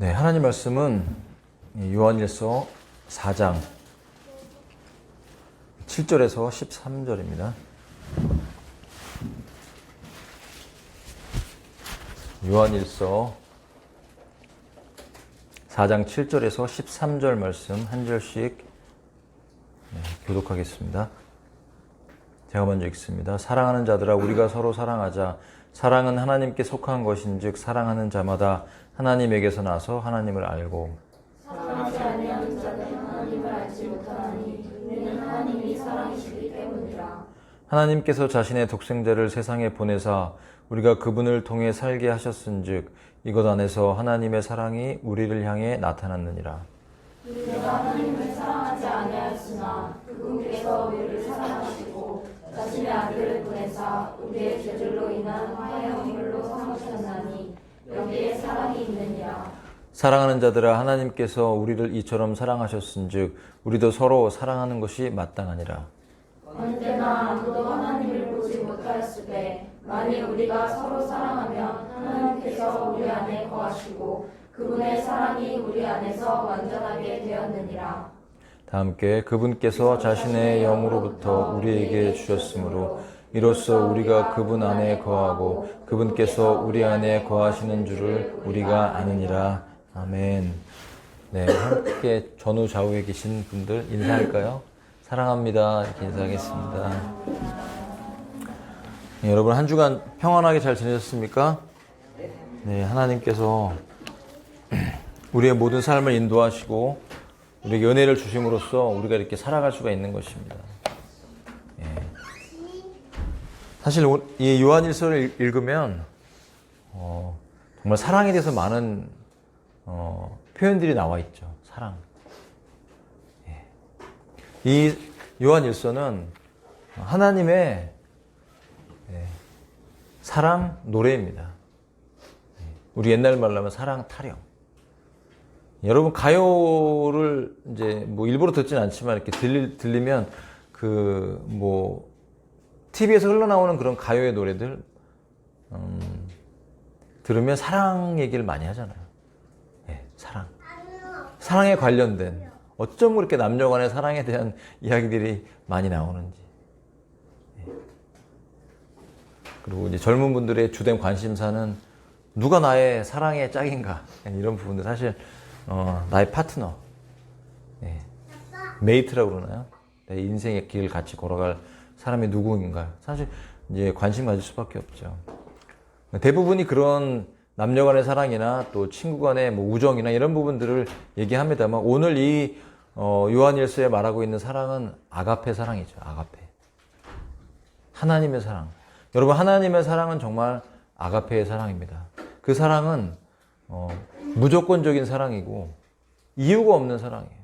네, 하나님 말씀은 요한일서 4장 7절에서 13절입니다. 요한일서 4장 7절에서 13절 말씀 한 절씩 교독하겠습니다. 제가 먼저 읽습니다. 사랑하는 자들아, 우리가 서로 사랑하자. 사랑은 하나님께 속한 것인즉 사랑하는 자마다 하나님에게서 나서 하나님을 알고, 사랑하지 아니하는 자는 하나님을 알지 못하나니 이는 하나님이 사랑이시기 때문이라. 하나님께서 자신의 독생자를 세상에 보내사 우리가 그분을 통해 살게 하셨은즉 이것 안에서 하나님의 사랑이 우리를 향해 나타났느니라. 우리가 하나님을 사랑하지 아니하였으나 그분께서 우리를 사랑하시고 자신의 아들을 보내사 우리의 죄들로 인한 화형물로 삼으셨나니 여기에 사랑이 있느니라. 사랑하는 자들아, 하나님께서 우리를 이처럼 사랑하셨은즉 우리도 서로 사랑하는 것이 마땅하니라. 언제나 아무도 하나님을 보지 못하였으되 만일 우리가 서로 사랑하면 하나님께서 우리 안에 거하시고 그분의 사랑이 우리 안에서 완전하게 되었느니라. 다 함께 그분께서 자신의 영으로부터 우리에게 주셨으므로 이로써 우리가 그분 안에 거하고 그분께서 우리 안에 거하시는 줄을 우리가 아느니라. 아멘. 네, 함께 전후 좌우에 계신 분들 인사할까요? 사랑합니다. 이렇게 인사하겠습니다. 네, 여러분 한 주간 평안하게 잘 지내셨습니까? 네, 하나님께서 우리의 모든 삶을 인도하시고 우리에게 은혜를 주심으로써 우리가 이렇게 살아갈 수가 있는 것입니다. 예. 사실 이 요한일서를 읽으면 정말 사랑에 대해서 많은 표현들이 나와 있죠. 사랑. 예. 이 요한일서는 하나님의 사랑 노래입니다. 우리 옛날 말로 하면 사랑 타령. 여러분 가요를 이제 뭐 일부러 듣진 않지만 이렇게 들리면 TV에서 흘러나오는 그런 가요의 노래들 들으면 사랑 얘기를 많이 하잖아요. 예, 사랑에 관련된 어쩜 그렇게 남녀 간의 사랑에 대한 이야기들이 많이 나오는지. 예. 그리고 이제 젊은 분들의 주된 관심사는 누가 나의 사랑의 짝인가 이런 부분들. 사실 나의 파트너, 예. 메이트라고 그러나요? 내 인생의 길을 같이 걸어갈 사람이 누구인가. 사실 이제 관심 가질 수밖에 없죠. 대부분이 그런 남녀 간의 사랑이나 또 친구 간의 뭐 우정이나 이런 부분들을 얘기합니다만 오늘 이 요한일서에 말하고 있는 사랑은 아가페 사랑이죠. 아가페. 하나님의 사랑. 여러분, 하나님의 사랑은 정말 아가페의 사랑입니다. 그 사랑은 무조건적인 사랑이고 이유가 없는 사랑이에요.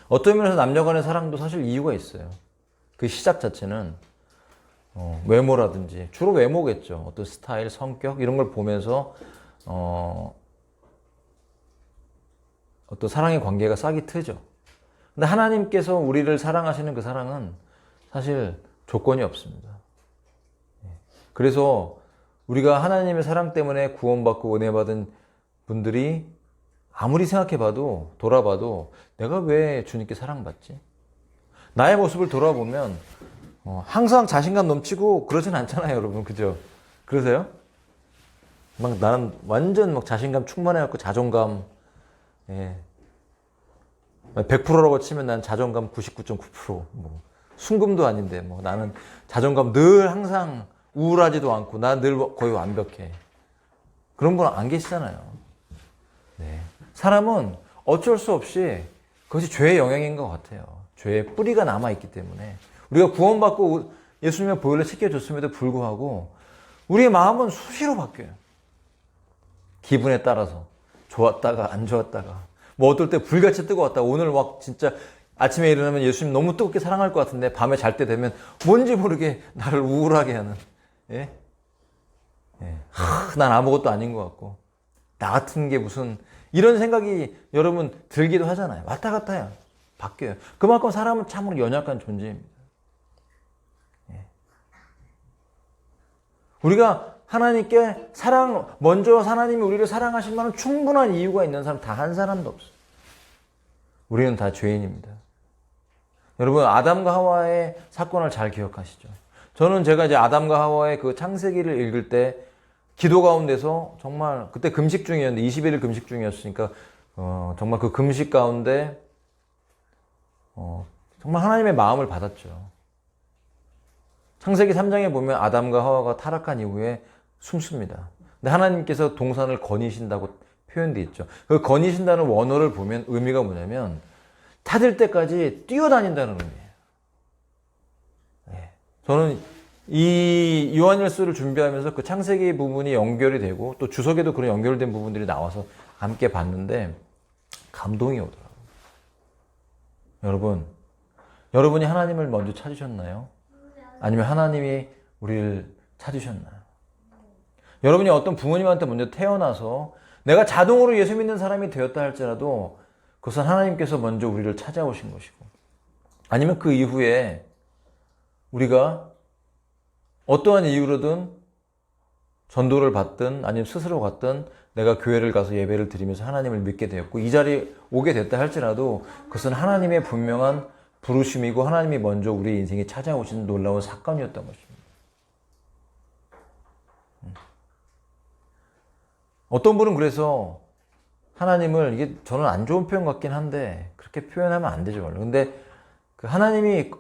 어떤 면에서 남녀 간의 사랑도 사실 이유가 있어요. 그 시작 자체는 외모라든지, 주로 외모겠죠. 어떤 스타일, 성격 이런 걸 보면서 어떤 사랑의 관계가 싹이 트죠. 근데 하나님께서 우리를 사랑하시는 그 사랑은 사실 조건이 없습니다. 그래서 우리가 하나님의 사랑 때문에 구원받고 은혜받은 분들이 아무리 생각해봐도, 돌아봐도 내가 왜 주님께 사랑받지? 나의 모습을 돌아보면 항상 자신감 넘치고 그러진 않잖아요, 여러분. 그죠? 그러세요? 막 나는 완전 막 자신감 충만해갖고 자존감, 예. 100%라고 치면 난 자존감 99.9%, 뭐 순금도 아닌데 뭐 나는 자존감 늘 항상 우울하지도 않고 나 늘 거의 완벽해. 그런 분 안 계시잖아요. 네. 사람은 어쩔 수 없이 그것이 죄의 영향인 것 같아요. 죄의 뿌리가 남아있기 때문에 우리가 구원받고 예수님의 보혈로 씻겨줬음에도 불구하고 우리의 마음은 수시로 바뀌어요. 기분에 따라서 좋았다가 안 좋았다가 뭐 어떨 때 불같이 뜨거웠다. 오늘 막 진짜 아침에 일어나면 예수님 너무 뜨겁게 사랑할 것 같은데 밤에 잘 때 되면 뭔지 모르게 나를 우울하게 하는, 예? 예. 난 아무것도 아닌 것 같고 나 같은 게 무슨 이런 생각이 여러분 들기도 하잖아요. 왔다 갔다 해요. 바뀌어요. 그만큼 사람은 참으로 연약한 존재입니다. 예. 우리가 하나님께 먼저 하나님이 우리를 사랑하신 만한 충분한 이유가 있는 사람 다 한 사람도 없어요. 우리는 다 죄인입니다. 여러분, 아담과 하와의 사건을 잘 기억하시죠? 저는 제가 이제 아담과 하와의 그 창세기를 읽을 때 기도 가운데서 정말 그때 금식 중이었는데 21일 금식 중이었으니까 정말 그 금식 가운데 정말 하나님의 마음을 받았죠. 창세기 3장에 보면 아담과 하와가 타락한 이후에 숨습니다. 근데 하나님께서 동산을 거니신다고 표현되어 있죠. 그 거니신다는 원어를 보면 의미가 뭐냐면 찾을 때까지 뛰어다닌다는 의미예요. 네. 저는 이 요한일서를 준비하면서 그 창세기 부분이 연결이 되고 또 주석에도 그런 연결된 부분들이 나와서 함께 봤는데 감동이 오더라고요. 여러분이 하나님을 먼저 찾으셨나요? 아니면 하나님이 우리를 찾으셨나요? 여러분이 어떤 부모님한테 먼저 태어나서 내가 자동으로 예수 믿는 사람이 되었다 할지라도 그것은 하나님께서 먼저 우리를 찾아오신 것이고, 아니면 그 이후에 우리가 어떠한 이유로든 전도를 받든 아니면 스스로 갔든 내가 교회를 가서 예배를 드리면서 하나님을 믿게 되었고 이 자리에 오게 됐다 할지라도 그것은 하나님의 분명한 부르심이고 하나님이 먼저 우리 인생에 찾아오신 놀라운 사건이었던 것입니다. 어떤 분은 그래서 하나님을, 이게 저는 안 좋은 표현 같긴 한데 그렇게 표현하면 안 되죠. 근데 그 하나님이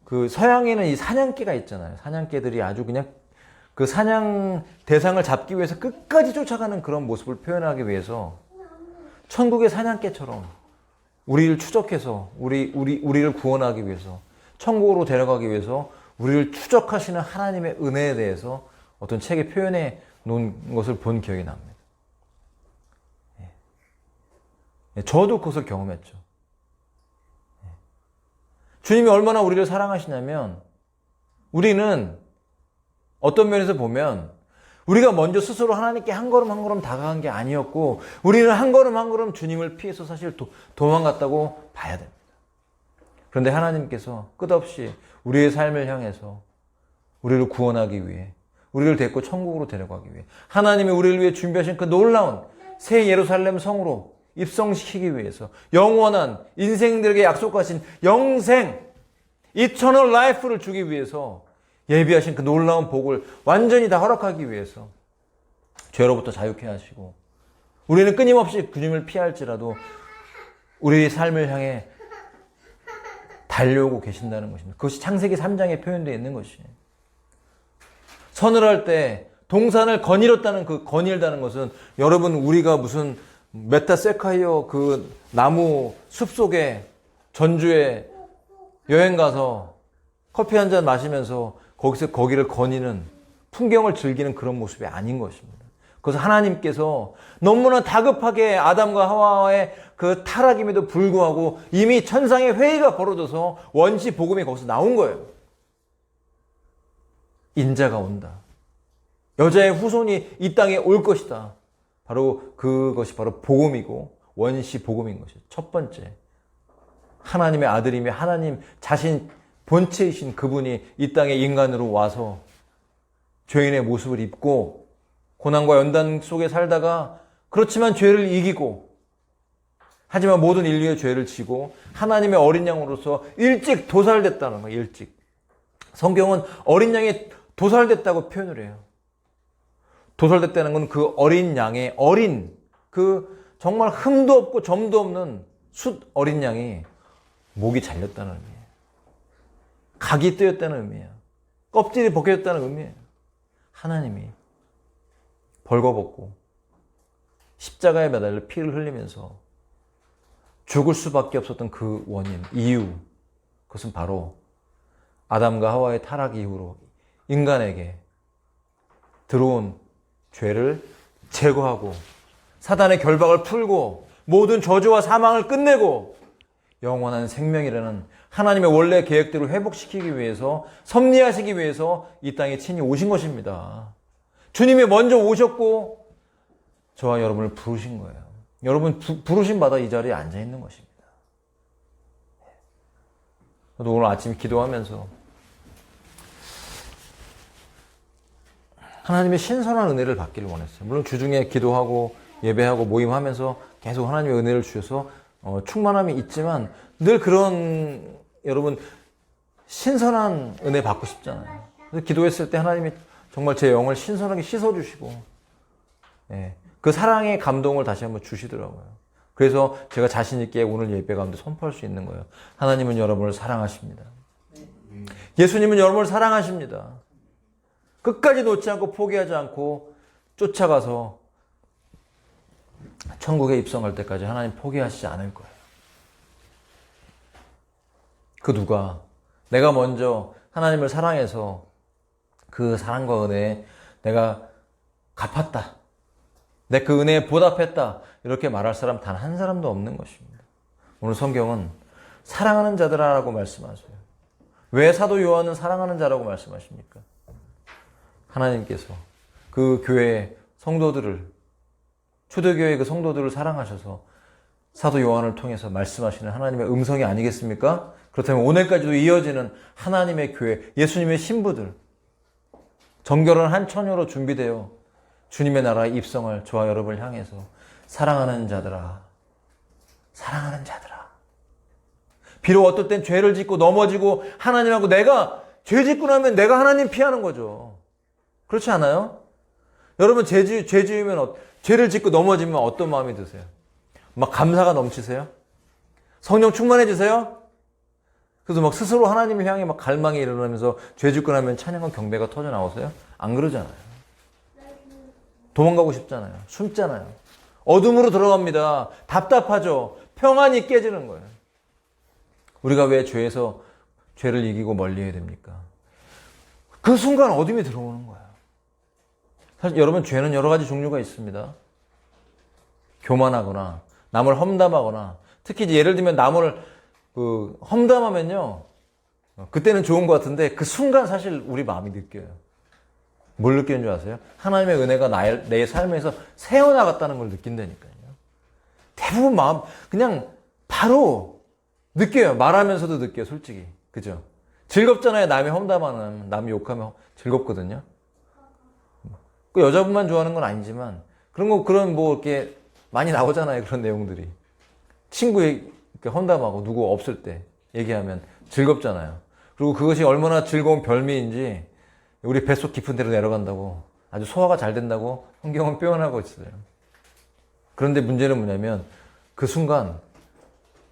그 서양에는 이 사냥개가 있잖아요. 사냥개들이 아주 그냥 그 사냥 대상을 잡기 위해서 끝까지 쫓아가는 그런 모습을 표현하기 위해서 천국의 사냥개처럼 우리를 추적해서 우리를 구원하기 위해서 천국으로 데려가기 위해서 우리를 추적하시는 하나님의 은혜에 대해서 어떤 책에 표현해 놓은 것을 본 기억이 납니다. 저도 그것을 경험했죠. 주님이 얼마나 우리를 사랑하시냐면 우리는 어떤 면에서 보면 우리가 먼저 스스로 하나님께 한 걸음 한 걸음 다가간 게 아니었고 우리는 한 걸음 한 걸음 주님을 피해서 사실 도망갔다고 봐야 됩니다. 그런데 하나님께서 끝없이 우리의 삶을 향해서 우리를 구원하기 위해 우리를 데리고 천국으로 데려가기 위해 하나님이 우리를 위해 준비하신 그 놀라운 새 예루살렘 성으로 입성시키기 위해서 영원한 인생들에게 약속하신 영생 Eternal Life를 주기 위해서 예비하신 그 놀라운 복을 완전히 다 허락하기 위해서 죄로부터 자유케 하시고 우리는 끊임없이 주님을 피할지라도 우리의 삶을 향해 달려오고 계신다는 것입니다. 그것이 창세기 3장에 표현되어 있는 것이에요. 서늘할 때 동산을 거닐었다는 그 거닐다는 것은 여러분 우리가 무슨 메타세카이어 그 나무 숲속에 전주에 여행 가서 커피 한 잔 마시면서 거기를 거니는 풍경을 즐기는 그런 모습이 아닌 것입니다. 그래서 하나님께서 너무나 다급하게 아담과 하와의 그 타락임에도 불구하고 이미 천상의 회의가 벌어져서 원시 복음이 거기서 나온 거예요. 인자가 온다. 여자의 후손이 이 땅에 올 것이다. 바로 그것이 바로 복음이고 원시 복음인 것이죠. 첫 번째, 하나님의 아들이며 하나님 자신 본체이신 그분이 이 땅에 인간으로 와서 죄인의 모습을 입고 고난과 연단 속에 살다가 그렇지만 죄를 이기고 하지만 모든 인류의 죄를 지고 하나님의 어린 양으로서 일찍 도살됐다는 거예요. 일찍. 성경은 어린 양이 도살됐다고 표현을 해요. 도살됐다는 건 그 어린 양의 그 정말 흠도 없고 점도 없는 숫 어린 양이 목이 잘렸다는 의미예요. 각이 뜨였다는 의미예요. 껍질이 벗겨졌다는 의미예요. 하나님이 벌거벗고 십자가에 매달려 피를 흘리면서 죽을 수밖에 없었던 그 원인, 이유, 그것은 바로 아담과 하와의 타락 이후로 인간에게 들어온 죄를 제거하고 사단의 결박을 풀고 모든 저주와 사망을 끝내고 영원한 생명이라는 하나님의 원래 계획대로 회복시키기 위해서 섭리하시기 위해서 이 땅에 친히 오신 것입니다. 주님이 먼저 오셨고 저와 여러분을 부르신 거예요. 여러분 부르신 바다 이 자리에 앉아 있는 것입니다. 저도 오늘 아침 기도하면서 하나님의 신선한 은혜를 받기를 원했어요. 물론 주중에 기도하고 예배하고 모임하면서 계속 하나님의 은혜를 주셔서 충만함이 있지만 늘 그런 여러분 신선한 은혜 받고 싶잖아요. 그래서 기도했을 때 하나님이 정말 제 영을 신선하게 씻어주시고 그 사랑의 감동을 다시 한번 주시더라고요. 그래서 제가 자신 있게 오늘 예배 가운데 선포할 수 있는 거예요. 하나님은 여러분을 사랑하십니다. 예수님은 여러분을 사랑하십니다. 끝까지 놓지 않고 포기하지 않고 쫓아가서 천국에 입성할 때까지 하나님 포기하시지 않을 거예요. 그 누가 내가 먼저 하나님을 사랑해서 그 사랑과 은혜에 내가 갚았다. 내 그 은혜에 보답했다. 이렇게 말할 사람 단 한 사람도 없는 것입니다. 오늘 성경은 사랑하는 자들아라고 말씀하세요. 왜 사도 요한은 사랑하는 자라고 말씀하십니까? 하나님께서 그 교회 성도들을 초대교회 그 성도들을 사랑하셔서 사도 요한을 통해서 말씀하시는 하나님의 음성이 아니겠습니까? 그렇다면 오늘까지도 이어지는 하나님의 교회, 예수님의 신부들, 정결한 한 처녀로 준비되어 주님의 나라에 입성할 저와 여러분을 향해서 사랑하는 자들아, 사랑하는 자들아. 비록 어떨 땐 죄를 짓고 넘어지고 하나님하고 내가 죄 짓고 나면 내가 하나님 피하는 거죠. 그렇지 않아요? 여러분 죄 지으면 죄를 짓고 넘어지면 어떤 마음이 드세요? 막 감사가 넘치세요? 성령 충만해지세요? 그래서 막 스스로 하나님을 향해 막 갈망이 일어나면서 죄 짓고 나면 찬양과 경배가 터져 나오세요? 안 그러잖아요. 도망가고 싶잖아요. 숨잖아요. 어둠으로 들어갑니다. 답답하죠. 평안이 깨지는 거예요. 우리가 왜 죄를 이기고 멀리해야 됩니까? 그 순간 어둠이 들어오는 거예요. 사실 여러분 죄는 여러 가지 종류가 있습니다. 교만하거나 남을 험담하거나 특히 이제 예를 들면 남을 험담하면요. 그때는 좋은 것 같은데 그 순간 사실 우리 마음이 느껴요. 뭘 느끼는 줄 아세요? 하나님의 은혜가 내 삶에서 새어나갔다는 걸 느낀다니까요. 대부분 마음 그냥 바로 느껴요. 말하면서도 느껴요. 솔직히. 그죠? 즐겁잖아요. 남이 험담하는, 남이 욕하면 즐겁거든요. 그 여자분만 좋아하는 건 아니지만 그런 뭐 이렇게 많이 나오잖아요. 그런 내용들이. 친구의 험담하고 누구 없을 때 얘기하면 즐겁잖아요. 그리고 그것이 얼마나 즐거운 별미인지 우리 뱃속 깊은 데로 내려간다고 아주 소화가 잘 된다고 성경은 표현하고 있어요. 그런데 문제는 뭐냐면 그 순간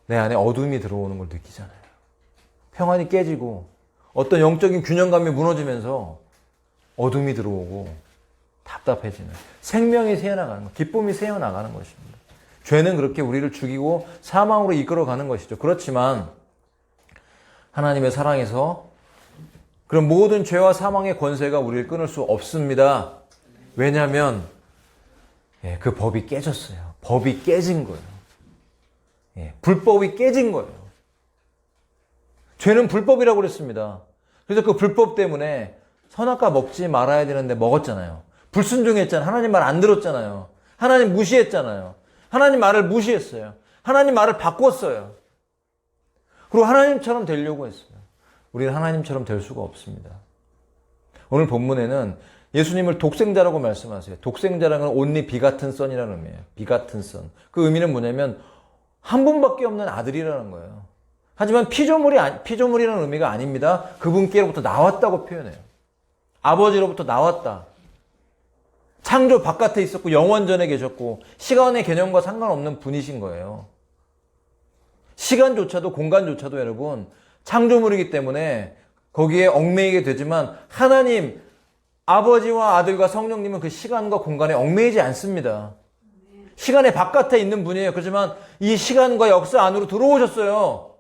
내 안에 어둠이 들어오는 걸 느끼잖아요. 평안이 깨지고 어떤 영적인 균형감이 무너지면서 어둠이 들어오고 답답해지는 생명이 새어나가는 것, 기쁨이 새어나가는 것입니다. 죄는 그렇게 우리를 죽이고 사망으로 이끌어가는 것이죠. 그렇지만 하나님의 사랑에서 그런 모든 죄와 사망의 권세가 우리를 끊을 수 없습니다. 왜냐하면 그 법이 깨졌어요. 법이 깨진 거예요. 불법이 깨진 거예요. 죄는 불법이라고 그랬습니다. 그래서 그 불법 때문에 선악과 먹지 말아야 되는데 먹었잖아요. 불순종했잖아요. 하나님 말 안 들었잖아요. 하나님 무시했잖아요. 하나님 말을 무시했어요. 하나님 말을 바꿨어요. 그리고 하나님처럼 되려고 했어요. 우리는 하나님처럼 될 수가 없습니다. 오늘 본문에는 예수님을 독생자라고 말씀하세요. 독생자라는 건 only begotten son이라는 의미예요. begotten son. 그 의미는 뭐냐면 한 분밖에 없는 아들이라는 거예요. 하지만 피조물이라는 의미가 아닙니다. 그분께로부터 나왔다고 표현해요. 아버지로부터 나왔다. 창조 바깥에 있었고 영원전에 계셨고 시간의 개념과 상관없는 분이신 거예요. 시간조차도 공간조차도 여러분 창조물이기 때문에 거기에 얽매이게 되지만 하나님 아버지와 아들과 성령님은 그 시간과 공간에 얽매이지 않습니다. 시간의 바깥에 있는 분이에요. 그렇지만 이 시간과 역사 안으로 들어오셨어요.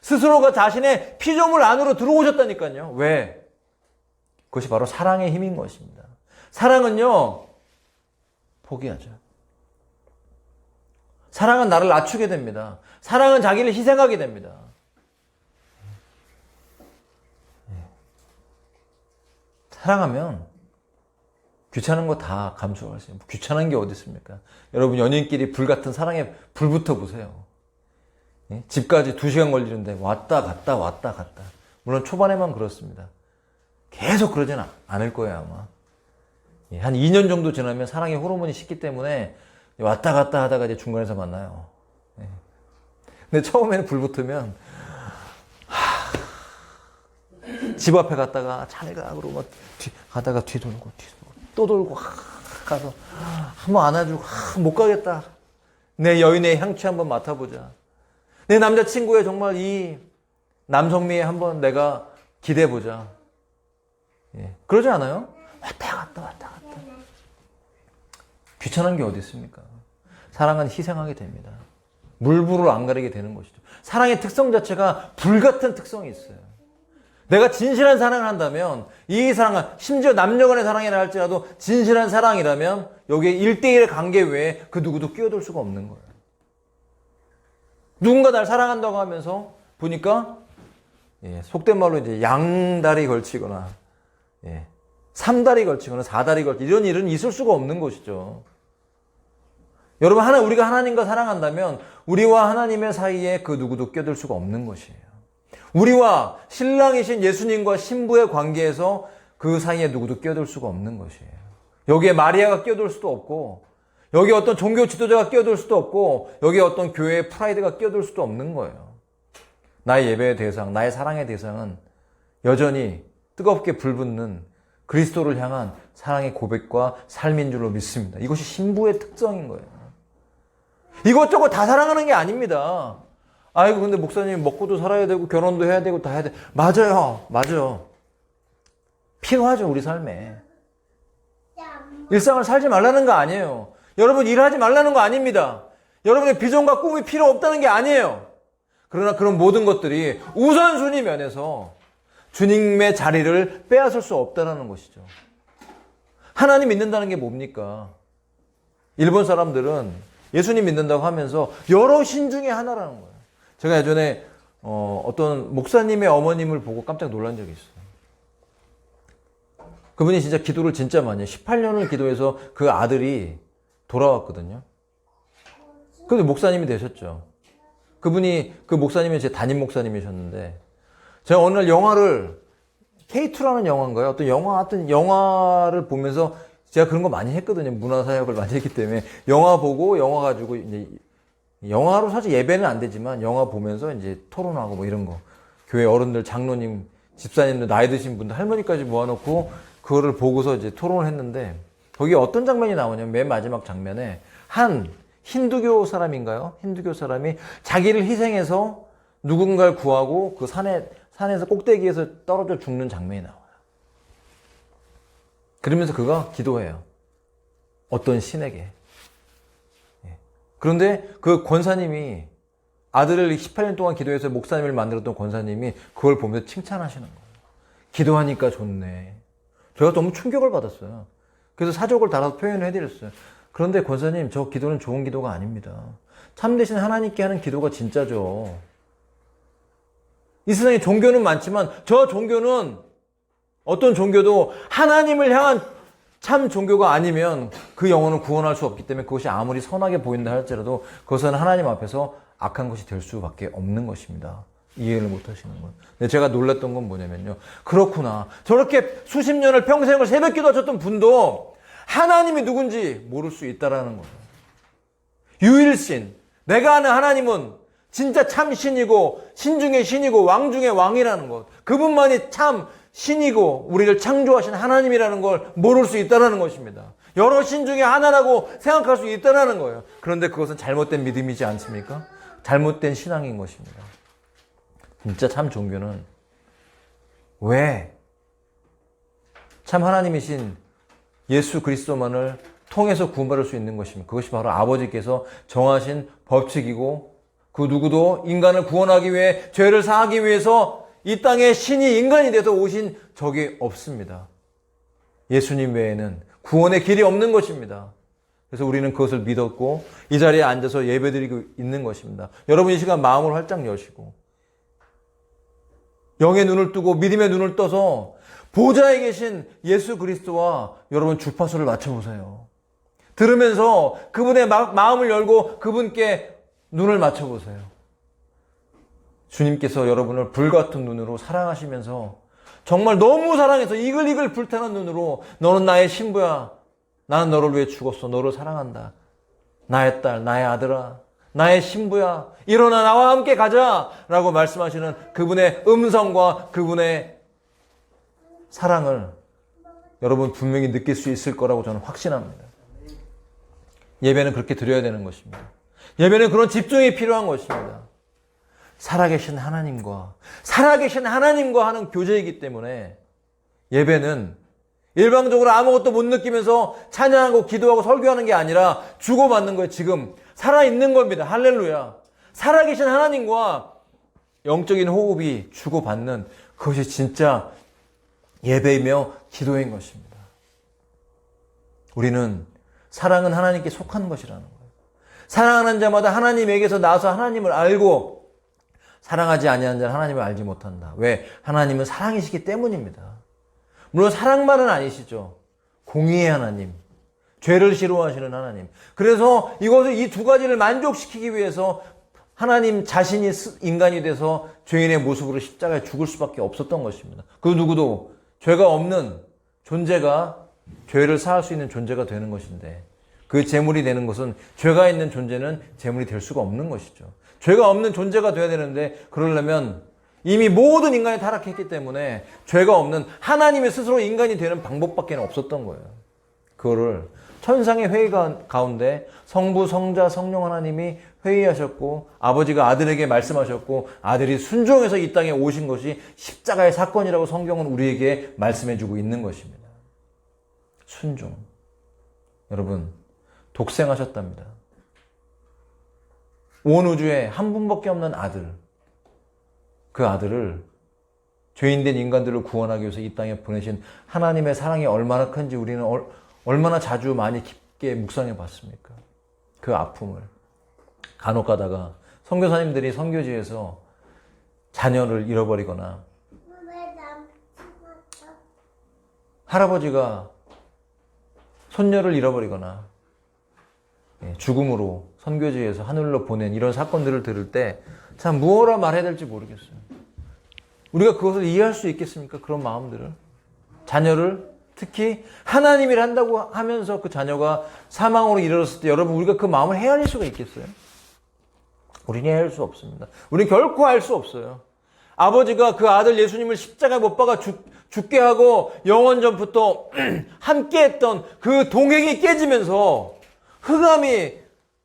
스스로가 자신의 피조물 안으로 들어오셨다니까요. 왜? 그것이 바로 사랑의 힘인 것입니다. 사랑은요, 포기하죠. 사랑은 나를 낮추게 됩니다. 사랑은 자기를 희생하게 됩니다. 사랑하면 귀찮은 거 다 감수할 수 있어요. 귀찮은 게 어디 있습니까? 여러분 연인끼리 불같은 사랑에 불부터 보세요. 집까지 2시간 걸리는데 왔다 갔다 왔다 갔다. 물론 초반에만 그렇습니다. 계속 그러지는 않을 거예요 아마. 한 2년 정도 지나면 사랑의 호르몬이 식기 때문에 왔다 갔다 하다가 이제 중간에서 만나요. 근데 처음에는 불 붙으면 집 앞에 갔다가 잘 가 그러고 막 가다가 뒤돌고 또 돌고 가서 한번 안아주고 못 가겠다. 내 여인의 향취 한번 맡아보자. 내 남자친구의 정말 이 남성미에 한번 내가 기대보자. 그러지 않아요? 왔다 갔다. 귀찮은 게 어디 있습니까? 사랑은 희생하게 됩니다. 물불을 안 가리게 되는 것이죠. 사랑의 특성 자체가 불같은 특성이 있어요. 내가 진실한 사랑을 한다면 이 사랑은 심지어 남녀간의 사랑이라 할지라도 진실한 사랑이라면 여기에 1대1의 관계 외에 그 누구도 끼어들 수가 없는 거예요. 누군가 날 사랑한다고 하면서 보니까 속된 말로 이제 양다리 걸치거나 3다리 걸치거나 4다리 걸치 이런 일은 있을 수가 없는 것이죠. 여러분 우리가 하나님과 사랑한다면 우리와 하나님의 사이에 그 누구도 끼어들 수가 없는 것이에요. 우리와 신랑이신 예수님과 신부의 관계에서 그 사이에 누구도 끼어들 수가 없는 것이에요. 여기에 마리아가 끼어들 수도 없고 여기에 어떤 종교 지도자가 끼어들 수도 없고 여기에 어떤 교회의 프라이드가 끼어들 수도 없는 거예요. 나의 예배의 대상, 나의 사랑의 대상은 여전히 뜨겁게 불붙는 그리스도를 향한 사랑의 고백과 삶인 줄로 믿습니다. 이것이 신부의 특성인 거예요. 이것저것 다 사랑하는 게 아닙니다. 아이고 근데 목사님 먹고도 살아야 되고 결혼도 해야 되고 다 해야 돼. 맞아요. 필요하죠 우리 삶에. 일상을 살지 말라는 거 아니에요. 여러분 일하지 말라는 거 아닙니다. 여러분의 비전과 꿈이 필요 없다는 게 아니에요. 그러나 그런 모든 것들이 우선순위 면에서 주님의 자리를 빼앗을 수 없다는 것이죠. 하나님 믿는다는 게 뭡니까? 일본 사람들은 예수님 믿는다고 하면서 여러 신 중에 하나라는 거예요. 제가 예전에 어떤 목사님의 어머님을 보고 깜짝 놀란 적이 있어요. 그분이 진짜 기도를 진짜 많이 해요. 18년을 기도해서 그 아들이 돌아왔거든요. 근데 목사님이 되셨죠. 그 목사님이 제 담임 목사님이셨는데 제가 어느 날 영화를 K2라는 영화인가요? 어떤 영화를 보면서 제가 그런 거 많이 했거든요. 문화사역을 많이 했기 때문에 영화 보고 영화 가지고 이제 영화로 사실 예배는 안 되지만 영화 보면서 이제 토론하고 뭐 이런 거 교회 어른들, 장로님, 집사님들, 나이 드신 분들, 할머니까지 모아놓고 그거를 보고서 이제 토론을 했는데 거기에 어떤 장면이 나오냐면 맨 마지막 장면에 한 힌두교 사람인가요? 힌두교 사람이 자기를 희생해서 누군가를 구하고 그 산에서 꼭대기에서 떨어져 죽는 장면이 나와요. 그러면서 그가 기도해요. 어떤 신에게. 그런데 그 권사님이 아들을 18년 동안 기도해서 목사님을 만들었던 권사님이 그걸 보면서 칭찬하시는 거예요. 기도하니까 좋네. 제가 너무 충격을 받았어요. 그래서 사족을 달아서 표현을 해드렸어요. 그런데 권사님, 저 기도는 좋은 기도가 아닙니다. 참되신 하나님께 하는 기도가 진짜죠. 이 세상에 종교는 많지만 저 종교는 어떤 종교도 하나님을 향한 참 종교가 아니면 그 영혼을 구원할 수 없기 때문에 그것이 아무리 선하게 보인다 할지라도 그것은 하나님 앞에서 악한 것이 될 수밖에 없는 것입니다. 이해를 못 하시는 거예요. 근데 제가 놀랐던 건 뭐냐면요. 그렇구나. 저렇게 수십 년을 평생을 새벽기도 하셨던 분도 하나님이 누군지 모를 수 있다라는 거예요. 유일신. 내가 아는 하나님은 진짜 참 신이고 신 중에 신이고 왕 중에 왕이라는 것. 그분만이 참 신이고 우리를 창조하신 하나님이라는 걸 모를 수 있다는 것입니다. 여러 신 중에 하나라고 생각할 수 있다는 거예요. 그런데 그것은 잘못된 믿음이지 않습니까? 잘못된 신앙인 것입니다. 진짜 참 종교는 왜 참 하나님이신 예수 그리스도만을 통해서 구원받을 수 있는 것입니다. 그것이 바로 아버지께서 정하신 법칙이고 그 누구도 인간을 구원하기 위해 죄를 사하기 위해서 이 땅에 신이 인간이 돼서 오신 적이 없습니다. 예수님 외에는 구원의 길이 없는 것입니다. 그래서 우리는 그것을 믿었고 이 자리에 앉아서 예배드리고 있는 것입니다. 여러분 이 시간 마음을 활짝 여시고 영의 눈을 뜨고 믿음의 눈을 떠서 보좌에 계신 예수 그리스도와 여러분 주파수를 맞춰보세요. 들으면서 그분의 마음을 열고 그분께 눈을 맞춰보세요. 주님께서 여러분을 불같은 눈으로 사랑하시면서 정말 너무 사랑해서 이글이글 불타는 눈으로 너는 나의 신부야, 나는 너를 위해 죽었어. 너를 사랑한다. 나의 딸, 나의 아들아, 나의 신부야. 일어나 나와 함께 가자. 라고 말씀하시는 그분의 음성과 그분의 사랑을 여러분 분명히 느낄 수 있을 거라고 저는 확신합니다. 예배는 그렇게 드려야 되는 것입니다. 예배는 그런 집중이 필요한 것입니다. 살아계신 하나님과 하는 교제이기 때문에 예배는 일방적으로 아무것도 못 느끼면서 찬양하고 기도하고 설교하는 게 아니라 주고받는 거예요. 지금 살아있는 겁니다. 할렐루야. 살아계신 하나님과 영적인 호흡이 주고받는 그것이 진짜 예배이며 기도인 것입니다. 우리는 사랑은 하나님께 속한 것이라는 거예요. 사랑하는 자마다 하나님에게서 나서 하나님을 알고 사랑하지 아니하는 자는 하나님을 알지 못한다. 왜? 하나님은 사랑이시기 때문입니다. 물론 사랑만은 아니시죠. 공의의 하나님, 죄를 싫어하시는 하나님. 그래서 이 두 가지를 만족시키기 위해서 하나님 자신이 인간이 돼서 죄인의 모습으로 십자가에 죽을 수밖에 없었던 것입니다. 그 누구도 죄가 없는 존재가 죄를 사할 수 있는 존재가 되는 것인데 그 제물이 되는 것은 죄가 있는 존재는 제물이 될 수가 없는 것이죠. 죄가 없는 존재가 돼야 되는데 그러려면 이미 모든 인간이 타락했기 때문에 죄가 없는 하나님의 스스로 인간이 되는 방법밖에 없었던 거예요. 그거를 천상의 회의 가운데 성부, 성자, 성령 하나님이 회의하셨고 아버지가 아들에게 말씀하셨고 아들이 순종해서 이 땅에 오신 것이 십자가의 사건이라고 성경은 우리에게 말씀해주고 있는 것입니다. 순종. 여러분, 독생하셨답니다. 온 우주에 한 분밖에 없는 아들. 그 아들을 죄인된 인간들을 구원하기 위해서 이 땅에 보내신 하나님의 사랑이 얼마나 큰지 우리는 얼마나 자주 많이 깊게 묵상해 봤습니까? 그 아픔을. 간혹 가다가 선교사님들이 선교지에서 자녀를 잃어버리거나 할아버지가 손녀를 잃어버리거나 죽음으로 선교지에서 하늘로 보낸 이런 사건들을 들을 때 참 무엇라 말해야 될지 모르겠어요. 우리가 그것을 이해할 수 있겠습니까? 그런 마음들을. 자녀를 특히 하나님이 한다고 하면서 그 자녀가 사망으로 이르렀을 때 여러분 우리가 그 마음을 헤아릴 수가 있겠어요? 우리는 헤아릴 수 없습니다. 우리는 결코 알 수 없어요. 아버지가 그 아들 예수님을 십자가에 못 박아 죽게 하고 영원전부터 함께했던 그 동행이 깨지면서 흑암이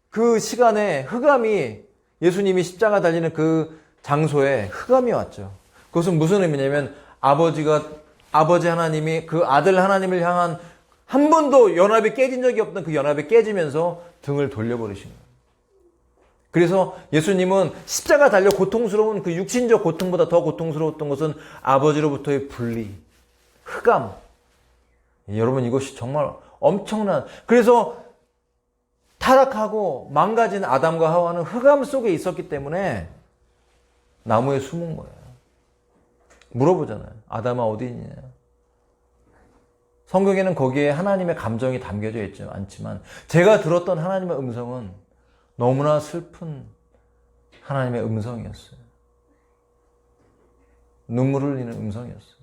그 시간에 흑암이 예수님이 십자가 달리는 그 장소에 흑암이 왔죠. 그것은 무슨 의미냐면 아버지 하나님이 그 아들 하나님을 향한 한 번도 연합이 깨진 적이 없던 그 연합이 깨지면서 등을 돌려버리신 거예요. 그래서 예수님은 십자가 달려 고통스러운 그 육신적 고통보다 더 고통스러웠던 것은 아버지로부터의 분리, 흑암. 여러분 이것이 정말 엄청난, 그래서 타락하고 망가진 아담과 하와는 흑암 속에 있었기 때문에 나무에 숨은 거예요. 물어보잖아요. 아담아 어디 있냐. 성경에는 거기에 하나님의 감정이 담겨져 있지 않지만 제가 들었던 하나님의 음성은 너무나 슬픈 하나님의 음성이었어요. 눈물 흘리는 음성이었어요.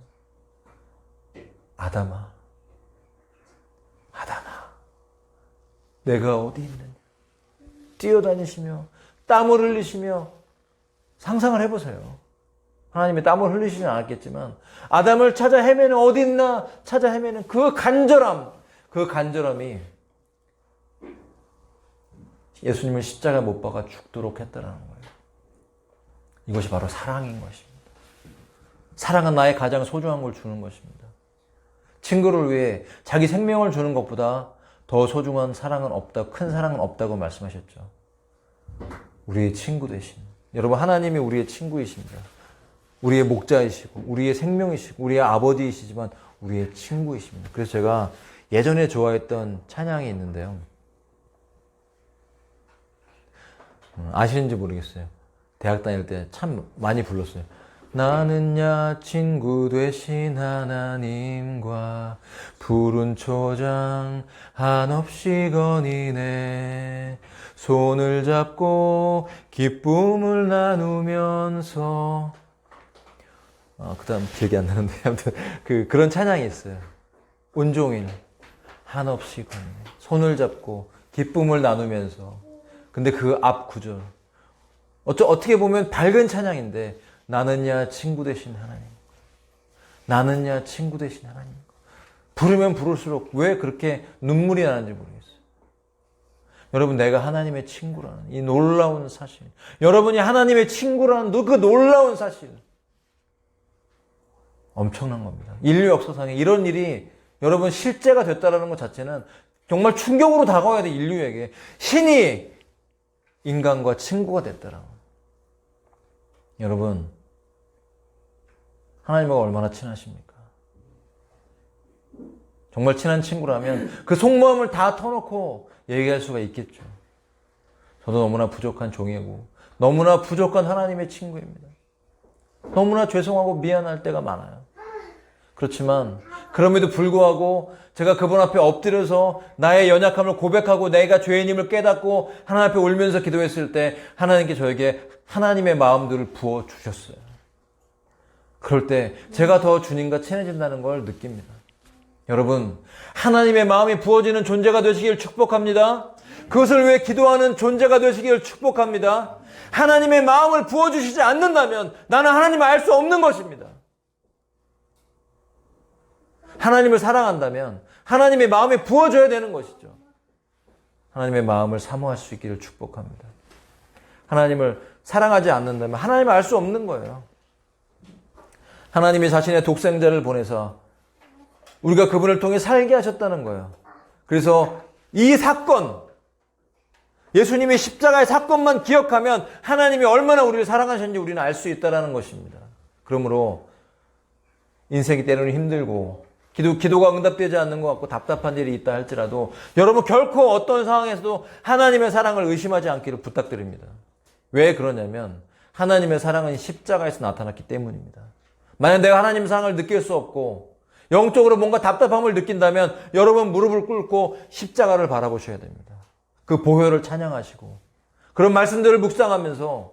아담아, 내가 어디 있느냐. 뛰어다니시며 땀을 흘리시며 상상을 해보세요. 하나님이 땀을 흘리시진 않았겠지만 아담을 찾아 헤매는 어디 있나 찾아 헤매는 그 간절함이 예수님을 십자가에 못 박아 죽도록 했다는 거예요. 이것이 바로 사랑인 것입니다. 사랑은 나의 가장 소중한 걸 주는 것입니다. 친구를 위해 자기 생명을 주는 것보다 더 소중한 사랑은 없다, 큰 사랑은 없다고 말씀하셨죠. 우리의 친구 되신 여러분, 하나님이 우리의 친구이십니다. 우리의 목자이시고 우리의 생명이시고 우리의 아버지이시지만 우리의 친구이십니다. 그래서 제가 예전에 좋아했던 찬양이 있는데요. 아시는지 모르겠어요. 대학 다닐 때 참 많이 불렀어요. 나는야 친구 되신 하나님과 푸른 초장 한없이 거니네 손을 잡고 기쁨을 나누면서 그 다음 기억이 안 나는데 아무튼 그런 찬양이 있어요. 온종일 한없이 걷네. 손을 잡고 기쁨을 나누면서. 근데 그 앞 구절 어떻게 보면 밝은 찬양인데 나는야 친구 되신 하나님, 나는야 친구 되신 하나님. 부르면 부를수록 왜 그렇게 눈물이 나는지 모르겠어요. 여러분, 내가 하나님의 친구라는 이 놀라운 사실, 여러분이 하나님의 친구라는 그 놀라운 사실, 엄청난 겁니다. 인류 역사상에 이런 일이 여러분 실제가 됐다는 것 자체는 정말 충격으로 다가와야 돼. 인류에게 신이 인간과 친구가 됐다라는 거. 여러분, 하나님과 얼마나 친하십니까? 정말 친한 친구라면 그 속마음을 다 터놓고 얘기할 수가 있겠죠. 저도 너무나 부족한 종이고 너무나 부족한 하나님의 친구입니다. 너무나 죄송하고 미안할 때가 많아요. 그렇지만 그럼에도 불구하고 제가 그분 앞에 엎드려서 나의 연약함을 고백하고 내가 죄인임을 깨닫고 하나님 앞에 울면서 기도했을 때 하나님께 저에게 하나님의 마음들을 부어주셨어요. 그럴 때 제가 더 주님과 친해진다는 걸 느낍니다. 여러분, 하나님의 마음이 부어지는 존재가 되시길 축복합니다. 그것을 위해 기도하는 존재가 되시길 축복합니다. 하나님의 마음을 부어주시지 않는다면 나는 하나님을 알 수 없는 것입니다. 하나님을 사랑한다면 하나님의 마음이 부어져야 되는 것이죠. 하나님의 마음을 사모할 수 있기를 축복합니다. 하나님을 사랑하지 않는다면 하나님을 알 수 없는 거예요. 하나님이 자신의 독생자를 보내서 우리가 그분을 통해 살게 하셨다는 거예요. 그래서 이 사건, 예수님의 십자가의 사건만 기억하면 하나님이 얼마나 우리를 사랑하셨는지 우리는 알 수 있다는 것입니다. 그러므로 인생이 때로는 힘들고 기도가 응답되지 않는 것 같고 답답한 일이 있다 할지라도 여러분 결코 어떤 상황에서도 하나님의 사랑을 의심하지 않기를 부탁드립니다. 왜 그러냐면 하나님의 사랑은 십자가에서 나타났기 때문입니다. 만약 내가 하나님의 사랑을 느낄 수 없고 영적으로 뭔가 답답함을 느낀다면 여러분 무릎을 꿇고 십자가를 바라보셔야 됩니다. 그 보혈을 찬양하시고 그런 말씀들을 묵상하면서